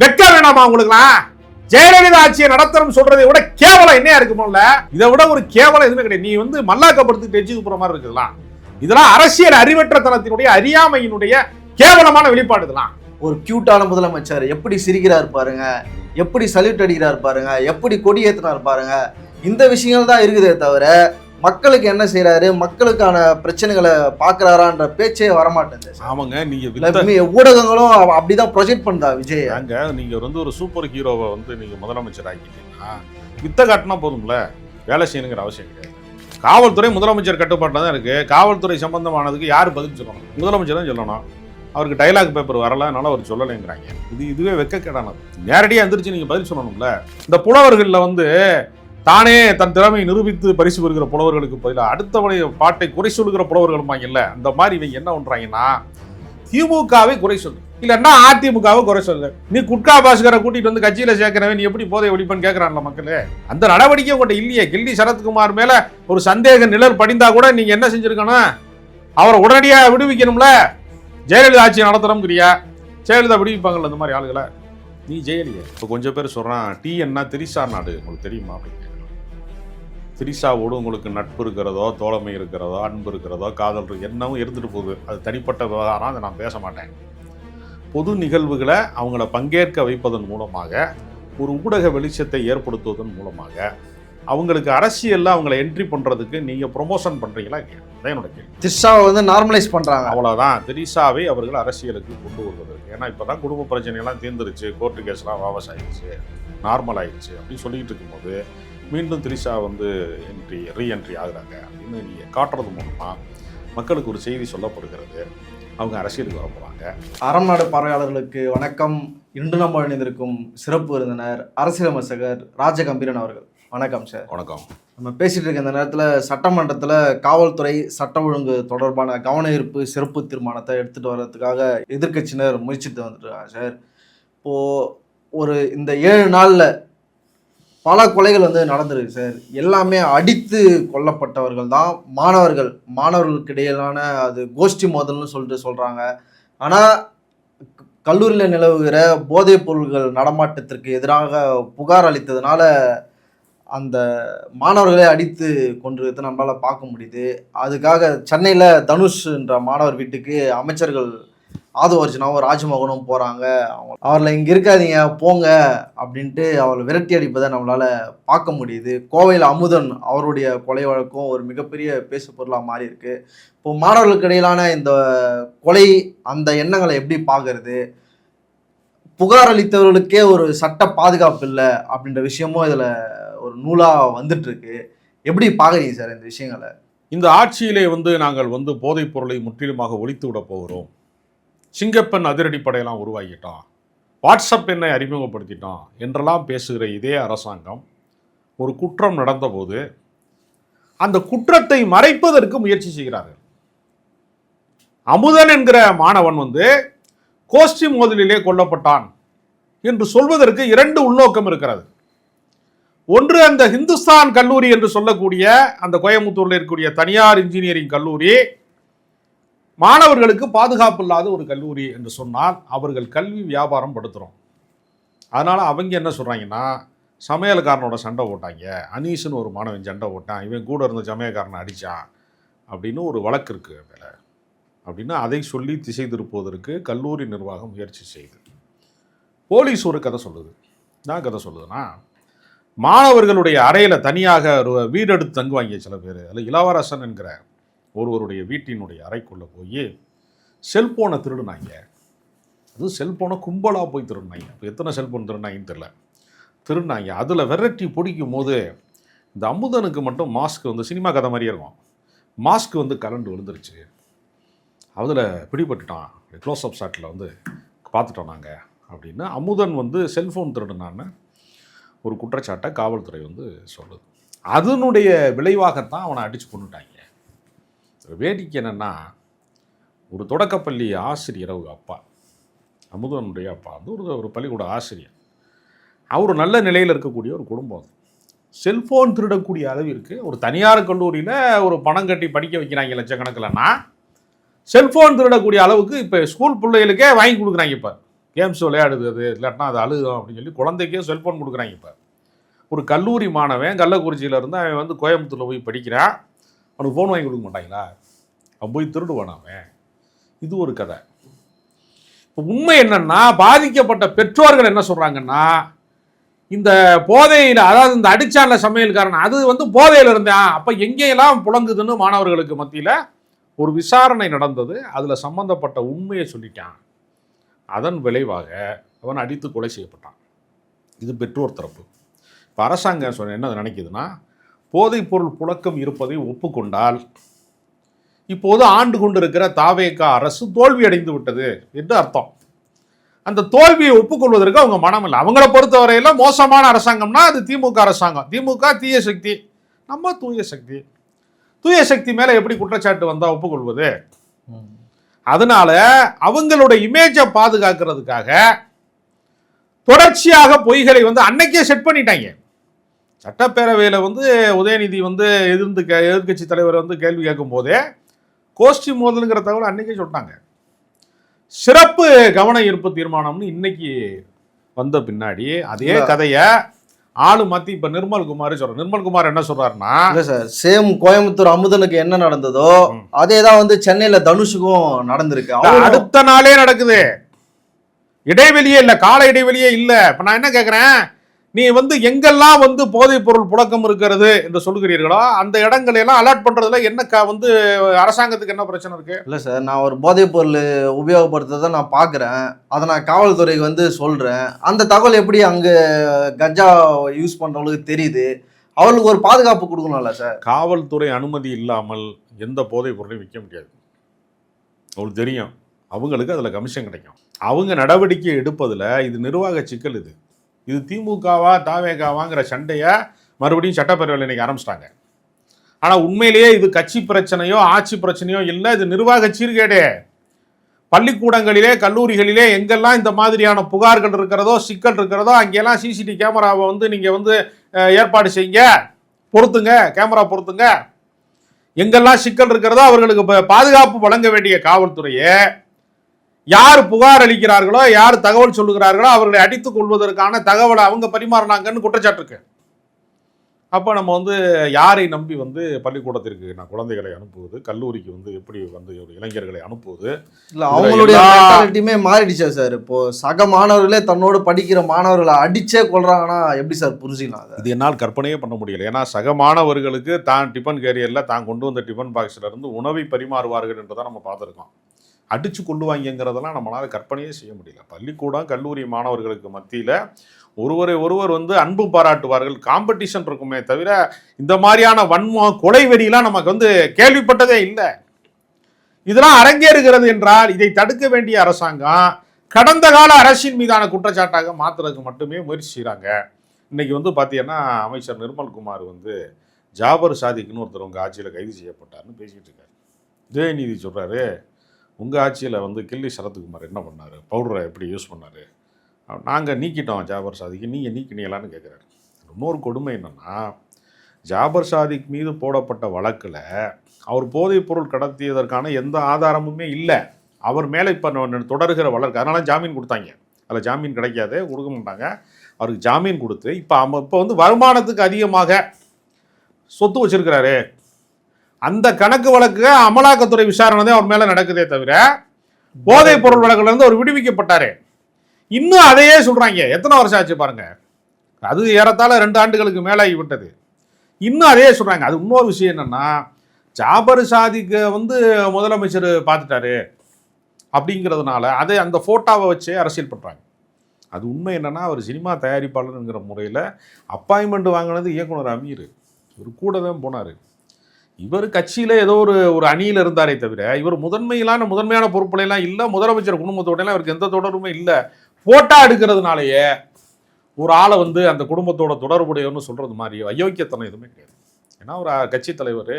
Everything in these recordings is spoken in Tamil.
வெக்க வேணாமா உங்களுக்குலாம்? ஜெயலலிதா ஆட்சியை நடத்தணும் சொல்றதை விட கேவலம் என்ன இருக்குமோல? இதை விட ஒரு கேவலம் எதுவுமே கிடையாது. நீ மல்லாக்கப்படுத்து டெச்சுக்கு போற மாதிரி இருக்குதுலாம். இதெல்லாம் அரசியல் அறிவற்ற தனத்தினுடைய அறியாமையினுடைய கேவலமான வெளிப்பாடு. இதெல்லாம் ஒரு கியூட்டான முதலமைச்சர் எப்படி சிரிக்கிறார் பாருங்க, எப்படி சல்யூட் அடிக்கிறார் பாருங்க, எப்படி கொடி ஏற்றினார் பாருங்க, இந்த விஷயங்கள் தான் இருக்குதே தவிர மக்களுக்கு என்ன செய்யறாரு, மக்களுக்கான பிரச்சனைகளை பாக்குறாரான்ற பேச்சே வரமாட்டேங்குது. ஆமாங்க, நீங்க ஊடகங்களும் அப்படிதான் ப்ரொஜெக்ட் பண்ணா விஜய். அங்க நீங்க ஒரு சூப்பர் ஹீரோவை நீங்க முதலமைச்சர் ஆக்கிட்டீங்கன்னா வித்த காட்டினா போதும்ல, வேலை செய்யணுங்கிற அவசியம் கிடையாது. காவல்துறை முதலமைச்சர் கட்டுப்பாட்டில் தான் இருக்கு. காவல்துறை சம்பந்தமானதுக்கு யார் பதில் சொல்லணும்? முதலமைச்சர் தான் சொல்லணும். அவருக்கு டைலாக் பேப்பர் வரல, அதனால அவர் சொல்லலைங்கிறாங்க. இதுவே வெக்கக்கேடானது. நேரடியாக எந்திரிச்சு நீங்க பதில் சொல்லணும்ல. இந்த புலவர்களில் தானே தன் திறமையை நிரூபித்து பரிசு பெறுகிற புலவர்களுக்கு பதிலாக அடுத்தவனை பாட்டை குறை சொல்லுகிற புலவர்களுமா இல்லை. அந்த மாதிரி இவங்க என்ன பண்றாங்கன்னா, திமுகவை குறை சொல்லு, இல்லைன்னா அதிமுகவை குறை சொல்லு. நீ குட்கா பாஸ்கரை கூட்டிட்டு கட்சியில சேர்க்கிறவன் நீ எப்படி போதை ஒழிப்பன்னு கேட்கறான்ல மக்களே. அந்த நடவடிக்கை உங்கள்கிட்ட இல்லையே. கில்லி சரத்குமார் மேல ஒரு சந்தேக நிழல் படிந்தா கூட நீங்க என்ன செஞ்சிருக்கணும்? அவரை உடனடியாக விடுவிக்கணும்ல. ஜெயலலிதா ஆட்சியை நடத்துறோம்ங்கிறியா? ஜெயலலிதா விடுவிப்பாங்கல்ல இந்த மாதிரி ஆளுகளை. நீ ஜெயலலிதா. இப்போ கொஞ்சம் பேர் சொல்றான் டீ என்ன திரிசா நாடு உங்களுக்கு தெரியுமா அப்படின்னு. திரிசாவோடு உங்களுக்கு நட்பு இருக்கிறதோ, தோழமை இருக்கிறதோ, அன்பு இருக்கிறதோ, காதல் என்னவும் இருந்துட்டு போகுது. அது தனிப்பட்ட விவகாரம், அதை நான் பேச மாட்டேன். பொது நிகழ்வுகளை அவங்கள பங்கேற்க வைப்பதன் மூலமாக, ஒரு ஊடக வெளிச்சத்தை ஏற்படுத்துவதன் மூலமாக அவங்களுக்கு அரசியலில் அவங்களை என்ட்ரி பண்ணுறதுக்கு நீங்கள் ப்ரொமோஷன் பண்ணுறீங்களா? அதான் என்னோட கேள்வி. திரிசாவை நார்மலைஸ் பண்ணுறாங்க, அவ்வளோதான். திரிசாவை அவர்கள் அரசியலுக்கு கொண்டு வருவதற்கு. ஏன்னா இப்போ தான் குடும்ப பிரச்சனைகள்லாம் தீர்ந்துருச்சு, கோர்ட்டு கேஸ்லாம் வாபஸ் ஆகிடுச்சு, நார்மல் ஆகிடுச்சு அப்படின்னு சொல்லிக்கிட்டு இருக்கும்போது மீண்டும் திரிசா ரீஎன்ட்ரி ஆகுறாங்க அப்படின்னு நீங்கள் காட்டுறது மூலமாக மக்களுக்கு ஒரு செய்தி சொல்லப்படுகிறது. அவங்க அரசியலுக்கு வர போகிறாங்க. அறம் நாடு பார்வையாளர்களுக்கு வணக்கம். இன்று நம்ம இணைந்திருக்கும் சிறப்பு விருந்தினர் அரசியல் விமர்சகர் ராஜகம்பீரன் அவர்கள். வணக்கம் சார். வணக்கம். நம்ம பேசிகிட்டு இருக்க இந்த நேரத்தில் சட்டமன்றத்தில் காவல்துறை சட்ட ஒழுங்கு தொடர்பான கவன ஈர்ப்பு சிறப்பு தீர்மானத்தை எடுத்துகிட்டு வர்றதுக்காக எதிர்க்கட்சியினர் முயற்சிட்டு வந்துருக்காங்க சார். இப்போது இந்த 7 நாளில் பல கொலைகள் நடந்திருக்கு சார். எல்லாமே அடித்து கொல்லப்பட்டவர்கள் தான் மாணவர்களுக்கு இடையிலான அது கோஷ்டி மோதல்னு சொல்கிறாங்க. ஆனால் கல்லூரியில் நிலவுகிற போதைப் பொருள்கள் நடமாட்டத்திற்கு எதிராக புகார் அளித்ததுனால அந்த மாணவர்களை அடித்து கொண்டிருக்கிறத நம்மளால் பார்க்க முடியுது. அதுக்காக சென்னையில் தனுஷ்ன்ற மாணவர் வீட்டுக்கு அமைச்சர்கள் ஆதவர்ஜனாவும் ராஜ்மோகனும் போகிறாங்க. அவர்களை இங்கே இருக்காதீங்க போங்க அப்படின்ட்டு அவரை விரட்டி அடிப்பதை நம்மளால் பார்க்க முடியுது. கோவையில் அமுதன் அவருடைய கொலை வழக்கம் ஒரு மிகப்பெரிய பேசு பொருளாக மாறி இருக்கு. இப்போது மாணவர்களுக்கு இடையிலான இந்த கொலை அந்த எண்ணங்களை எப்படி பார்க்கறது? புகார் அளித்தவர்களுக்கே ஒரு சட்ட பாதுகாப்பு இல்லை அப்படின்ற விஷயமும் இதில் ஒரு நூலாக வந்துட்டுருக்கு. எப்படி பார்க்குறீங்க சார் இந்த விஷயங்களை? இந்த ஆட்சியிலே நாங்கள் போதைப் பொருளை முற்றிலுமாக ஒழித்து விட போகிறோம், சிங்கப்பெண் அதிரடிப்படையெல்லாம் உருவாக்கிட்டோம், வாட்ஸ்அப் எண்ணை அறிமுகப்படுத்திட்டோம் என்றெல்லாம் பேசுகிற இதே அரசாங்கம் ஒரு குற்றம் நடந்தபோது அந்த குற்றத்தை மறைப்பதற்கு முயற்சி செய்கிறார்கள். அமுதன் என்கிற மாணவன் கோஷ்டி மோதலிலே கொல்லப்பட்டான் என்று சொல்வதற்கு 2 உள்நோக்கம் இருக்கிறது. ஒன்று, அந்த இந்துஸ்தான் கல்லூரி என்று சொல்லக்கூடிய அந்த கோயம்புத்தூரில் இருக்கக்கூடிய தனியார் இன்ஜினியரிங் கல்லூரி மாணவர்களுக்கு பாதுகாப்பு இல்லாத ஒரு கல்லூரி என்று சொன்னால் அவர்கள் கல்வி வியாபாரம் படுத்துகிறோம். அதனால் அவங்க என்ன சொல்கிறாங்கன்னா, சமையல்காரனோட சண்டை போட்டாங்க, அனீஸ்னு ஒரு மாணவன் சண்டை போட்டான், இவன் கூட இருந்த சமையல்காரனை அடித்தான் அப்படின்னு ஒரு வழக்கு இருக்குது மேலே அப்படின்னு அதை சொல்லி திசை திருப்புவதற்கு கல்லூரி நிர்வாகம் முயற்சி செய்யுது. போலீஸ் ஒரு கதை சொல்லுது. நான் கதை சொல்லுதுன்னா, மாணவர்களுடைய அறையில் தனியாக ஒரு வீடு எடுத்து தங்குவாங்க சில பேர். அதில் இளவரசன் என்கிற ஒருவருடைய வீட்டினுடைய அறைக்குள்ளே போய் செல்ஃபோனை திருடுனாங்க. அதுவும் செல்ஃபோனை கும்பலாக போய் திருடினாங்க. இப்போ எத்தனை செல்ஃபோன் திருடினாங்கன்னு தெரியல, திருடினாங்க. அதில் வெரைட்டி பிடிக்கும் போது இந்த அமுதனுக்கு மட்டும் மாஸ்க் சினிமா கதை மாதிரியே இருக்கும், மாஸ்க் கலண்டு விழுந்துருச்சு. அதில் பிடிபட்டுட்டான், க்ளோஸ்அப் ஷாட்டில் பார்த்துட்டோம் நாங்கள் அப்படின்னு அமுதன் செல்ஃபோன் திருடுனான்னு ஒரு குற்றச்சாட்டை காவல்துறை சொல்லுது. அதனுடைய விளைவாகத்தான் அவனை அடித்து கொண்டுட்டாங்க. வேடிக்கை என்னென்னா, ஒரு தொடக்கப்பள்ளி ஆசிரியர் அவங்க அப்பா, அமுதனுடைய அப்பா ஒரு பள்ளிக்கூட ஆசிரியர். அவர் நல்ல நிலையில் இருக்கக்கூடிய ஒரு குடும்பம். செல்ஃபோன் திருடக்கூடிய அளவிற்கு ஒரு தனியார் கல்லூரியில் ஒரு பணம் கட்டி படிக்க வைக்கிறாங்க லட்சக்கணக்கில்னா, செல்ஃபோன் திருடக்கூடிய அளவுக்கு இப்போ ஸ்கூல் பிள்ளைகளுக்கே வாங்கி கொடுக்குறாங்க. இப்போ கேம்ஸ் விளையாடுது அது, இல்லாட்டினா அது அழுகும் அப்படின்னு சொல்லி குழந்தைக்கே செல்ஃபோன் கொடுக்குறாங்க. இப்போ ஒரு கல்லூரி மாணவன் கள்ளக்குறிச்சியில் இருந்து அவன் வந்து கோயம்புத்தூரில் போய் படிக்கிறான், அவனுக்கு ஃபோன் வாங்கி கொடுக்க மாட்டாங்களா? அவன் போய் திருடுவான் அவன். இது ஒரு கதை. இப்போ உண்மை என்னன்னா, பாதிக்கப்பட்ட பெற்றோர்கள் என்ன சொல்கிறாங்கன்னா, இந்த போதையில், அதாவது இந்த அடிச்சான்ல சமையல்காரன், அது வந்து போதையில் இருந்தான், அப்போ எங்கேயெல்லாம் புழங்குதுன்னு மாணவர்களுக்கு மத்தியில் ஒரு விசாரணை நடந்தது. அதில் சம்பந்தப்பட்ட உண்மையை சொல்லிட்டான். அதன் விளைவாக அவன் அடித்து கொலை செய்யப்பட்டான். இது பெற்றோர் தரப்பு. இப்போ அரசாங்கம் என்ன நினைக்குதுன்னா, போதைப் பொருள் புழக்கம் இருப்பதை ஒப்புக்கொண்டால் இப்போது ஆண்டு கொண்டிருக்கிற தாவேகா அரசு தோல்வி அடைந்து விட்டது என்று அர்த்தம். அந்த தோல்வியை ஒப்புக்கொள்வதற்கு அவங்க மனம் இல்லை. அவங்கள பொறுத்தவரையில் மோசமான அரசாங்கம்னா அது திமுக அரசாங்கம். திமுக தீய சக்தி, நம்ம தூய சக்தி. தூய சக்தி மேலே எப்படி குற்றச்சாட்டு வந்தால் ஒப்புக்கொள்வது? அதனால அவங்களோட இமேஜை பாதுகாக்கிறதுக்காக தொடர்ச்சியாக பொய்களை வந்து அன்னைக்கே செட் பண்ணிட்டாங்க. சட்டப்பேரவையில் வந்து உதயநிதி வந்து எதிர்கட்சி தலைவர் வந்து கேள்வி கேட்கும் போதே கோஷ்டி மோதலுங்கிற தகவல் அன்னைக்கே சொல்லிட்டாங்க. சிறப்பு கவன ஈர்ப்பு தீர்மானம்னு இன்னைக்கு வந்த பின்னாடி அதே கதையை ஆளு மாத்தி இப்ப நிர்மல்குமார் சொல்ற. நிர்மல்குமார் என்ன சொல்றாருன்னா, சார் சேம் கோயம்புத்தூர் அமுதனுக்கு என்ன நடந்ததோ அதேதான் வந்து சென்னையில தனுஷுக்கும் நடந்திருக்கு. அடுத்த நாளே நடக்குது. இடைவெளியே இல்லை, கால இடைவெளியே இல்லை. இப்ப நான் என்ன கேட்கிறேன், நீ வந்து எங்கெல்லாம் வந்து போதைப் பொருள் புழக்கம் இருக்கிறது என்று சொல்கிறீர்களோ அந்த இடங்களை எல்லாம் அலர்ட் பண்றதுல என்ன வந்து அரசாங்கத்துக்கு என்ன பிரச்சனை இருக்கு? இல்லை சார், நான் ஒரு போதைப் பொருள் உபயோகப்படுத்துறதை நான் பார்க்குறேன், அதை நான் காவல்துறைக்கு வந்து சொல்கிறேன். அந்த தகவல் எப்படி அங்கே கஞ்சா யூஸ் பண்ணுறவங்களுக்கு தெரியுது? அவளுக்கு ஒரு பாதுகாப்பு கொடுக்கணும்ல சார். காவல்துறை அனுமதி இல்லாமல் எந்த போதைப் பொருளையும் விற்க முடியாது. அவங்களுக்கு தெரியும், அவங்களுக்கு அதில் கமிஷன் கிடைக்கும். அவங்க நடவடிக்கை எடுப்பதில் இது நிர்வாக சிக்கல். இது திமுகவா தாவேகாவாங்கிற சண்டையை மறுபடியும் சட்டப்பேரவையில் இன்னைக்கு ஆரம்பிச்சிட்டாங்க. ஆனால் உண்மையிலேயே இது கட்சி பிரச்சனையோ ஆட்சி பிரச்சனையோ இல்லை, இது நிர்வாக சீர்கேடு. பள்ளிக்கூடங்களிலே கல்லூரிகளிலே எங்கெல்லாம் இந்த மாதிரியான புகார்கள் இருக்கிறதோ சிக்கல் இருக்கிறதோ அங்கெல்லாம் சிசிடிவி கேமராவை வந்து நீங்கள் வந்து ஏற்பாடு செய்யுங்க, பொருத்துங்க, கேமரா பொருத்துங்க. எங்கெல்லாம் சிக்கல் இருக்கிறதோ அவர்களுக்கு பாதுகாப்பு வழங்க வேண்டிய காவல்துறையே யார் புகார் அளிக்கிறார்களோ யார் தகவல் சொல்லுகிறார்களோ அவர்களை அடித்துக் கொள்வதற்கான தகவலை அவங்க பரிமாறினாங்கன்னு குற்றச்சாட்டு இருக்கு. அப்போ நம்ம வந்து யாரை நம்பி வந்து பள்ளிக்கூடத்திற்கு நான் குழந்தைகளை அனுப்புவது, கல்லூரிக்கு வந்து எப்படி வந்து இளைஞர்களை அனுப்புவது? இல்லை, அவங்களுடைய மென்டாலிட்டியுமே மாறிடுச்சா சார்? இப்போ சக மாணவர்களே தன்னோடு படிக்கிற மாணவர்களை அடிச்சே கொள்றாங்கன்னா எப்படி சார் புரிஞ்சுக்கலாம்? இது என்னால் கற்பனையே பண்ண முடியல. ஏன்னா சக மாணவர்களுக்கு தான் டிஃபன் கேரியரில் தான் கொண்டு வந்த டிஃபன் பாக்ஸில் இருந்து உணவை பரிமாறுவார்கள் என்றுதான் நம்ம பார்த்துருக்கோம். அடித்து கொள்ளுவாங்கிறதெல்லாம் நம்மளால் கற்பனையே செய்ய முடியல. பள்ளிக்கூடம் கல்லூரி மாணவர்களுக்கு மத்தியில் ஒருவரை ஒருவர் வந்து அன்பு பாராட்டுவார்கள், காம்படிஷன் இருக்குமே தவிர இந்த மாதிரியான வன்மம் கொலை வெறியெல்லாம் நமக்கு வந்து கேள்விப்பட்டதே இல்லை. இதெல்லாம் அரங்கேறுகிறது என்றால் இதை தடுக்க வேண்டிய அரசாங்கம் கடந்த கால அரசின் மீதான குற்றச்சாட்டாக மாற்றுறதுக்கு மட்டுமே முயற்சி செய்கிறாங்க. இன்னைக்கு வந்து பார்த்தீங்கன்னா அமைச்சர் நிர்மல்குமார் வந்து ஜாபர் சாதிக்குன்னு ஒருத்தர் உங்கள் ஆட்சியில் கைது செய்யப்பட்டார்னு பேசிக்கிட்டு இருக்காரு. உதயநிதி சொல்கிறாரு, உங்கள் ஆட்சியில் வந்து கில்லி சரத்குமார் என்ன பண்ணார், பவுடரை எப்படி யூஸ் பண்ணார், நாங்கள் நீக்கிட்டோம் ஜாபர் சாதிக்கு, நீங்கள் நீக்கினீங்களான்னு கேட்குறாரு. இன்னொரு கொடுமை என்னென்னா, ஜாபர் சாதிக் மீது போடப்பட்ட வழக்கில் அவர் போதைப் பொருள் கடத்தியதற்கான எந்த ஆதாரமுமே இல்லை. அவர் மேலே இப்போ தொடர்கிற வழக்கு, அதனால ஜாமீன் கொடுத்தாங்க. அதில் ஜாமீன் கிடைக்காது, கொடுக்க மாட்டாங்க. அவருக்கு ஜாமீன் கொடுத்து இப்போ வந்து வருமானத்துக்கு அதிகமாக சொத்து வச்சிருக்கிறாரு. அந்த கணக்கு வழக்கு அமலாக்கத்துறை விசாரணை தான் அவர் மேலே நடக்குதே தவிர போதைப் பொருள் வழக்குல இருந்து அவர் விடுவிக்கப்பட்டாரு. இன்னும் அதையே சொல்றாங்க. எத்தனை வருஷம் ஆச்சு பாருங்க, அது ஏறத்தாழ 2 ஆண்டுகளுக்கு மேலே விட்டது. இன்னும் அதையே சொல்றாங்க. அது இன்னொரு விஷயம் என்னன்னா, ஜாபர் சாதிக்கு வந்து முதலமைச்சர் பார்த்துட்டாரு அப்படிங்கிறதுனால அதை அந்த போட்டோவை வச்சு அரசியல் பண்றாங்க. அது உண்மை என்னன்னா, அவர் சினிமா தயாரிப்பாளருங்கிற முறையில் அப்பாயின்மெண்ட் வாங்கினது இயக்குனர் அமீர். இவர் கூட தான் போனார். இவர் கட்சியில் ஏதோ ஒரு அணியில் இருந்தாரே தவிர இவர் முதன்மையான பொறுப்புலாம் இல்லை. முதலமைச்சர் குடும்பத்தோடலாம் இவருக்கு எந்த தொடர்புமே இல்லை. போட்டோ எடுக்கிறதுனாலேயே ஒரு ஆளை வந்து அந்த குடும்பத்தோட தொடர்புடையவன்னு சொல்கிறது மாதிரி அயோக்கியத்தனம் எதுவுமே கிடையாது. ஏன்னா ஒரு கட்சி தலைவர்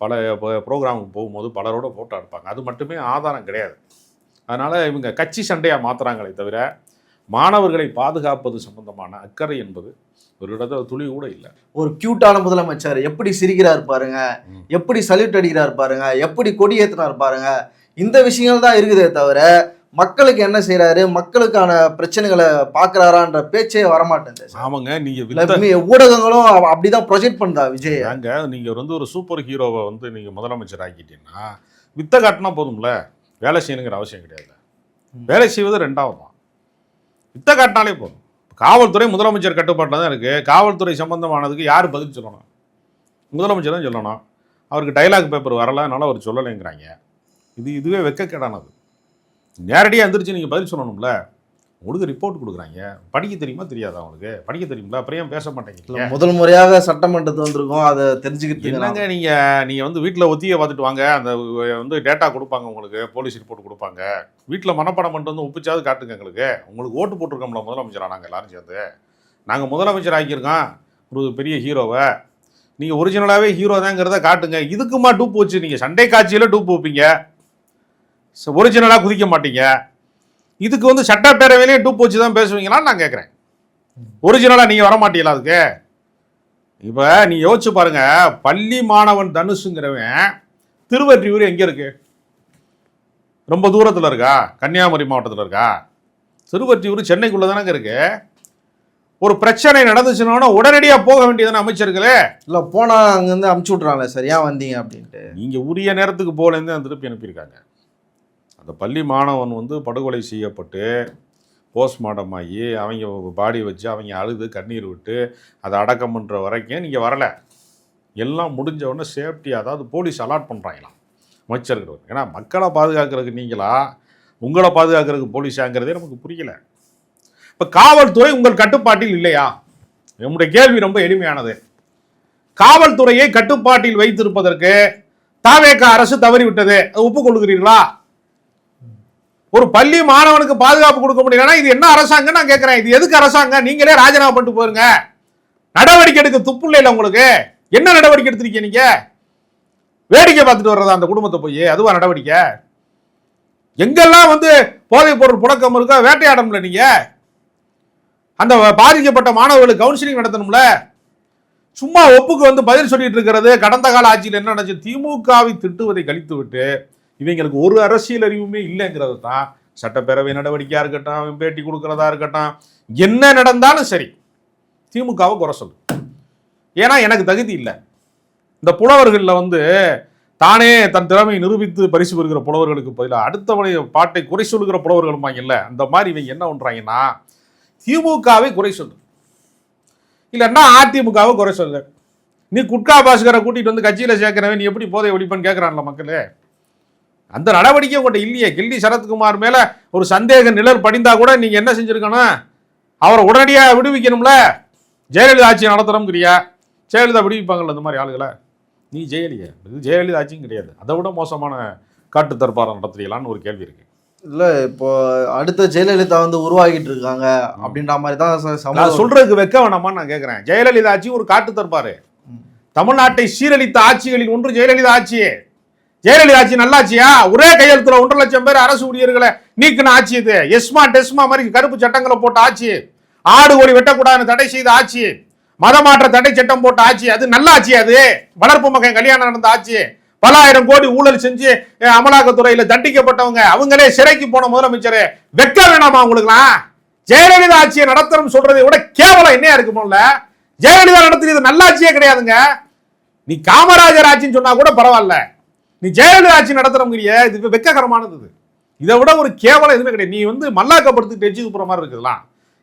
பல ப்ரோக்ராமுக்கு போகும்போது பலரோட ஃபோட்டோ எடுப்பாங்க. அது மட்டுமே ஆதாரம் கிடையாது. அதனால் இவங்க கட்சி சண்டையாக மாற்றுறாங்களே தவிர மாணவர்களை பாதுகாப்பது சம்பந்தமான அக்கறை என்பது ஒரு இடத்துல துளி கூட இல்லை. ஒரு கியூட்டான முதலமைச்சர் எப்படி சிரிக்கிறார் பாருங்க, எப்படி சல்யூட் அடிக்கிறார் பாருங்க, எப்படி கொடி ஏற்றினார் பாருங்க, இந்த விஷயங்கள் தான் இருக்குதே தவிர மக்களுக்கு என்ன செய்யறாரு, மக்களுக்கான பிரச்சனைகளை பாக்குறாரான்ற பேச்சே வரமாட்டேங்குது. ஆமாங்க, நீங்க ஊடகங்களும் அப்படிதான் ப்ரொஜெக்ட் பண்ணுதா விஜய். அங்க நீங்க வந்து ஒரு சூப்பர் ஹீரோவை வந்து நீங்க முதலமைச்சர் ஆக்கிட்டீங்கன்னா வித்த காட்டினா போதும்ல, வேலை செய்யணுங்கிற அவசியம் கிடையாது. வேலை செய்வது ரெண்டாவது தான், வித்த காட்டினாலே போதும். காவல்துறை முதலமைச்சர் கட்டுப்பாட்டில் தான் இருக்கு. காவல்துறை சம்பந்தமானதுக்கு யார் பதில் சொல்லணும்? முதலமைச்சர் தான் சொல்லணும். அவருக்கு டைலாக் பேப்பர் வரல, அதனால அவர் சொல்லலைங்கிறாங்க. இதுவே வெக்கக்கேடானது. நேரடியாக எந்திரிச்சு நீங்கள் பதில் சொல்லணும்ல. உங்களுக்கு ரிப்போர்ட் கொடுக்குறாங்க, படிக்க தெரியுமா தெரியாதா? அவங்களுக்கு படிக்க தெரியுங்களா? அப்புறம் ஏன் பேச மாட்டேங்கிறீங்க? முதல் முறையாக சட்டமன்றத்து வந்திருக்கோம், அதை தெரிஞ்சுக்கிட்டு என்னங்க நீங்கள் வந்து வீட்டில் ஒத்தியை பார்த்துட்டு வாங்க, அந்த வந்து டேட்டா கொடுப்பாங்க உங்களுக்கு, போலீஸ் ரிப்போர்ட் கொடுப்பாங்க. வீட்டில் மனப்பாடம் பண்ணிட்டு வந்து ஒப்பிச்சாவது காட்டுங்க எங்களுக்கு. உங்களுக்கு ஓட்டு போட்டிருக்கோம்ல முதலமைச்சராக நாங்கள் எல்லாரும் சேர்ந்து. நாங்கள் முதலமைச்சர் ஆக்கியிருக்கோம் ஒரு பெரிய ஹீரோவை. நீங்கள் ஒரிஜினலாகவே ஹீரோ தாங்கிறத காட்டுங்க. இதுக்குமா டூப் வச்சு நீங்கள் சண்டை காட்சியில் டூப் வைப்பீங்க, ஒரிஜினலாக குதிக்க மாட்டீங்க. இதுக்கு வந்து சட்டப்பேரவையிலேயே டூப் வச்சு தான் பேசுவீங்களான்னு நான் கேட்குறேன். ஒரிஜினலாக நீங்கள் வரமாட்டீங்களா அதுக்கு? இப்போ நீ யோசிச்சு பாருங்க, பள்ளி மாணவன் தனுஷுங்கிறவன் திருவற்றியூர் எங்கே இருக்கு? ரொம்ப தூரத்தில் இருக்கா? கன்னியாகுமரி மாவட்டத்தில் இருக்கா? திருவற்றியூர் சென்னைக்குள்ளே தானங்க இருக்கு. ஒரு பிரச்சனை நடந்துச்சுன்னா உடனடியாக போக வேண்டியதானே அமைச்சர்களே? இல்லை போனால் அங்கேருந்து அமுச்சு விட்றாங்களே சார், ஏன் வந்தீங்க அப்படின்ட்டு. நீங்கள் உரிய நேரத்துக்கு போகலேருந்து அந்த திருப்பி அனுப்பியிருக்காங்க. அந்த பள்ளி மாணவன் வந்து படுகொலை செய்யப்பட்டு போஸ்ட்மார்ட்டம் ஆகி அவங்க பாடி வச்சு அவங்க அழுது கண்ணீர் விட்டு அதை அடக்கம் பண்ணுற வரைக்கும் நீங்கள் வரலை. எல்லாம் முடிஞ்ச உடனே சேஃப்டி, அதாவது போலீஸ் அலாட் பண்ணுறாங்களாம் அமைச்சர்கள். ஏன்னா மக்களை பாதுகாக்கிறதுக்கு நீங்களா, உங்களை பாதுகாக்கிறதுக்கு போலீஸாங்கிறதே நமக்கு புரியலை. இப்போ காவல்துறை உங்கள் கட்டுப்பாட்டில் இல்லையா? நம்முடைய கேள்வி ரொம்ப எளிமையானது. காவல்துறையை கட்டுப்பாட்டில் வைத்திருப்பதற்கு தாவேக அரசு தவறிவிட்டது, ஒப்புக்கொள்கிறீர்களா? ஒரு பள்ளி மாணவனுக்கு பாதுகாப்பு கொடுக்க முடியலன்னா இது என்ன அரசாங்கம் நான் கேட்கிறேன். இது எதுக்கு அரசாங்கம்? நீங்களே ராஜினாமா பண்ணிட்டு போயிருங்க. நடவடிக்கை எடுக்க துப்பு இல்லை உங்களுக்கு. என்ன நடவடிக்கை எடுத்திருக்கீங்க? நீங்க வேடிக்கை பார்த்துட்டு வர்றதா அந்த குடும்பத்தை போய்? அதுவா நடவடிக்கை? எங்கெல்லாம் வந்து போதைப் பொருள் புழக்கம் இருக்கா வேட்டையாடணும்ல நீங்க. அந்த பாதிக்கப்பட்ட மாணவர்களுக்கு கவுன்சிலிங் நடத்தணும்ல. சும்மா ஒப்புக்கு வந்து பதில் சொல்லிட்டு இருக்கிறது. கடந்த கால ஆட்சியில் என்ன நடந்துச்சு? திமுகவை திட்டுவதை கழித்து விட்டு இவங்களுக்கு ஒரு அரசியல் அறிவுமே இல்லைங்கிறது தான். சட்டப்பேரவை நடவடிக்கையாக இருக்கட்டும், பேட்டி கொடுக்கறதா இருக்கட்டும், என்ன நடந்தாலும் சரி திமுகவை குறை சொல்லு. ஏன்னா எனக்கு தகுதி இல்லை. இந்த புலவர்களில் வந்து தானே தன் திறமையை நிரூபித்து பரிசு பெறுகிற புலவர்களுக்கு பதிலாக அடுத்தவனை பாட்டை குறை சொல்லுகிற புலவர்களும் இல்லை. அந்த மாதிரி இவங்க என்ன பண்ணுறாங்கன்னா திமுகவை குறை சொல்லு, இல்லைன்னா அதிமுகவை குறை சொல்லு. நீ குட்கா பாஸ்கரை கூட்டிகிட்டு வந்து கட்சியில் சேர்க்கிறவன் நீ எப்படி போதை ஒழிப்பன்னு கேட்குறான்ல மக்களே. அந்த நடவடிக்கை உங்கள்கிட்ட இல்லையே. கில்லி சரத்குமார் மேலே ஒரு சந்தேக நிழல் படிந்தா கூட நீங்கள் என்ன செஞ்சுருக்கணும்? அவரை உடனடியாக விடுவிக்கணும்ல. ஜெயலலிதா ஆட்சியை நடத்துகிறோம்ங்கிறியா? ஜெயலலிதா விடுவிப்பாங்கள்ல இந்த மாதிரி ஆளுகளை. நீ ஜெயலலிதா ஆட்சியும் கிடையாது, அதை விட மோசமான காட்டு தற்பாரம் நடத்துறீங்களான்னு ஒரு கேள்வி இருக்குது. இல்லை இப்போ அடுத்த ஜெயலலிதா வந்து உருவாகிட்டு இருக்காங்க அப்படின்ற மாதிரி தான் சொல்றதுக்கு வைக்க வேணாமான்னு நான் கேட்குறேன். ஜெயலலிதா ஆட்சி ஒரு காட்டு தற்பாரு. தமிழ்நாட்டை சீரழித்த ஆட்சிகளில் ஒன்று ஜெயலலிதா ஆட்சியே. ஜெயலலிதா ஆட்சி நல்லாட்சியா? ஒரே கையெழுத்துல 1.5 லட்சம் பேர் அரசு ஊழியர்களை நீக்கின ஆட்சி இது. எஸ்மா டெஸ்மா மாதிரி கருப்பு சட்டங்களை போட்ட ஆட்சி, ஆடு கோழி வெட்டக்கூடாதுன்னு தடை செய்த ஆட்சி, மதமாற்ற தடை சட்டம் போட்ட ஆட்சி. அது நல்ல ஆட்சி. அது வளர்ப்பு மகன் கல்யாணம் நடந்த ஆட்சி. பல ஆயிரம் கோடி ஊழல் செஞ்சு அமலாக்கத்துறையில தண்டிக்கப்பட்டவங்க, அவங்களே சிறைக்கு போன முதலமைச்சர். வெக்க வேணாமா உங்களுக்குலாம்? ஜெயலலிதா ஆட்சியை நடத்தணும் சொல்றதை விட கேவலம் என்னையா இருக்குமோல. ஜெயலலிதா நடத்துறது நல்லாட்சியே கிடையாதுங்க. நீ காமராஜர் ஆட்சின்னு சொன்னா கூட பரவாயில்ல, நீ ஜெயலலிதா ஆட்சி நடத்துறோங்கிறிய, இது வெக்ககரமானது. இதை விட ஒரு கேவலம் எதுவுமே கிடையாது. நீ வந்து மல்லாக்கப்படுத்தி டெச்சுக்கு போற மாதிரி இருக்குதுலாம்.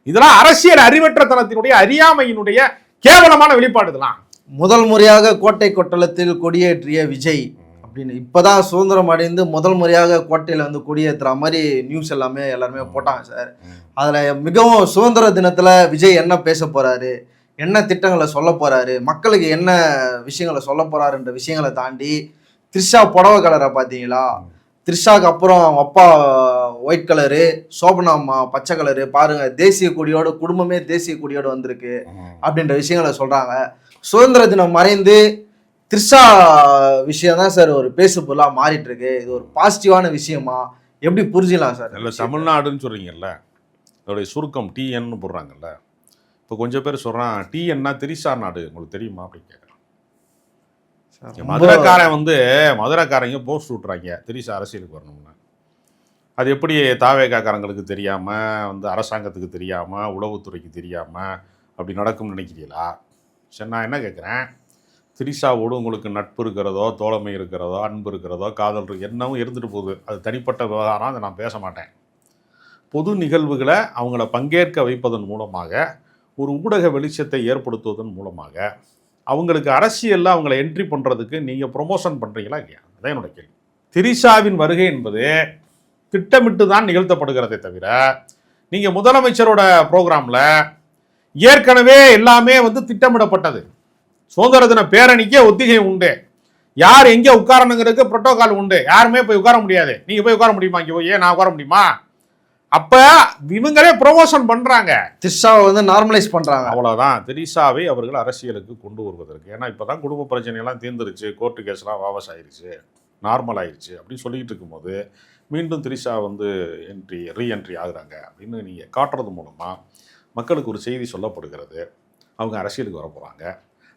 இதெல்லாம் அரசியல் அறிவற்றத்தனத்தினுடைய அறியாமையினுடைய கேவலமான வெளிப்பாடு. இதெல்லாம் முதல் முறையாக கோட்டை கொட்டலத்தில் கொடியேற்றிய விஜய் அப்படின்னு இப்பதான் சுதந்திரம் அடைந்து முதல் முறையாக கோட்டையில் வந்து கொடியேற்றுற மாதிரி நியூஸ் எல்லாருமே போட்டாங்க சார். அதுல மிகவும் சுதந்திர தினத்துல விஜய் என்ன பேச போறாரு, என்ன திட்டங்களை சொல்ல போறாரு, மக்களுக்கு என்ன விஷயங்களை சொல்ல போறாருன்ற விஷயங்களை தாண்டி த்ரிஷா புடவை கலரை பார்த்தீங்களா? த்ரிஷாக்கு அப்புறம் அவங்க அப்பா ஒயிட் கலரு, சோபனா அம்மா பச்சை கலரு. பாருங்க, தேசிய கொடியோட குடும்பமே தேசிய கொடியோடு வந்திருக்கு அப்படின்ற விஷயங்களை சொல்றாங்க. சுதந்திர தினம் மறைந்து த்ரிஷா விஷயம் தான் சார் ஒரு பேசு பொருளாக மாறிட்டு இருக்கு. இது ஒரு பாசிட்டிவான விஷயமா எப்படி புரிஞ்சிடலாம் சார்? இல்லை, தமிழ்நாடுன்னு சொல்றீங்கல்ல, அதோடைய சுருக்கம் டிஎன்னு போடுறாங்கல்ல. இப்போ கொஞ்சம் பேர் சொல்றான் டிஎன்னா திரிஷா நாடு, உங்களுக்கு தெரியுமா அப்படின்னு கேட்குறான். மதுரைக்காரன் வந்து மதுரைக்காரங்க போஸ்ட் விட்றாங்க திரிஷா அரசியலுக்கு வரணும்னு. அது எப்படி தாவேகாக்காரங்களுக்கு தெரியாமல் வந்து அரசாங்கத்துக்கு தெரியாமல் உளவுத்துறைக்கு தெரியாமல் அப்படி நடக்கும்னு நினைக்கிறீங்களா? சரி, நான் என்ன கேட்குறேன், திரிஷாவோடு உங்களுக்கு நட்பு இருக்கிறதோ, தோழமை இருக்கிறதோ, அன்பு இருக்கிறதோ, காதல் என்னவும் இருந்துட்டு போகுது. அது தனிப்பட்ட விவகாரம், அதை நான் பேச மாட்டேன். பொது நிகழ்வுகளை அவங்கள பங்கேற்க வைப்பதன் மூலமாக, ஒரு ஊடக வெளிச்சத்தை ஏற்படுத்துவதன் மூலமாக, அவங்களுக்கு அரசியலில் அவங்கள என்ட்ரி பண்ணுறதுக்கு நீங்கள் ப்ரொமோஷன் பண்ணுறீங்களா இல்லையா? அதான் என்னோட கேள்வி. திரிஷாவின் வருகை என்பது திட்டமிட்டு தான் நிகழ்த்தப்படுகிறதே தவிர, நீங்கள் முதலமைச்சரோட ப்ரோக்ராமில் ஏற்கனவே எல்லாமே வந்து திட்டமிடப்பட்டது. சுதந்திர தின பேரணிக்கே ஒத்திகை உண்டு, யார் எங்கே உட்காரணுங்கிறதுக்கு புரோட்டோகால் உண்டு. யாருமே போய் உட்கார முடியாது. நீங்கள் போய் உட்கார முடியுமா? இங்கே போய் நான் உட்கார முடியுமா? அப்ப இவங்களே ப்ரொமோஷன் பண்றாங்க, திரிஷாவை வந்து நார்மலைஸ் பண்றாங்க. அவ்வளவுதான். திரிஷாவை அவர்கள் அரசியலுக்கு கொண்டு வருவதற்கு. ஏன்னா இப்பதான் குடும்ப பிரச்சனை எல்லாம் தீர்ந்துருச்சு, கோர்ட்டு கேஸ்லாம் வாபஸ் ஆயிருச்சு, நார்மல் ஆயிடுச்சு அப்படின்னு சொல்லிட்டு இருக்கும்போது மீண்டும் திரிஷா வந்து ரீஎன்ட்ரி ஆகுறாங்க அப்படின்னு நீங்கள் காட்டுறது மூலமாக மக்களுக்கு ஒரு செய்தி சொல்லப்படுகிறது. அவங்க அரசியலுக்கு வர போகிறாங்க.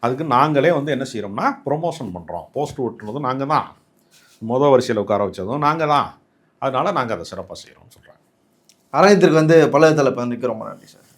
அதுக்கு நாங்களே வந்து என்ன செய்கிறோம்னா ப்ரொமோஷன் பண்ணுறோம். போஸ்ட் ஒட்டுனதும் நாங்கள் தான், மொதல் வரிசையில் உட்கார வச்சதும் நாங்கள் தான். அதனால் நாங்கள் அதை சிறப்பாக செய்கிறோம்னு சொல்கிறாங்க. அரங்கத்திற்கு வந்து பல தலை நிற்கிறோம். நன்றி சார்.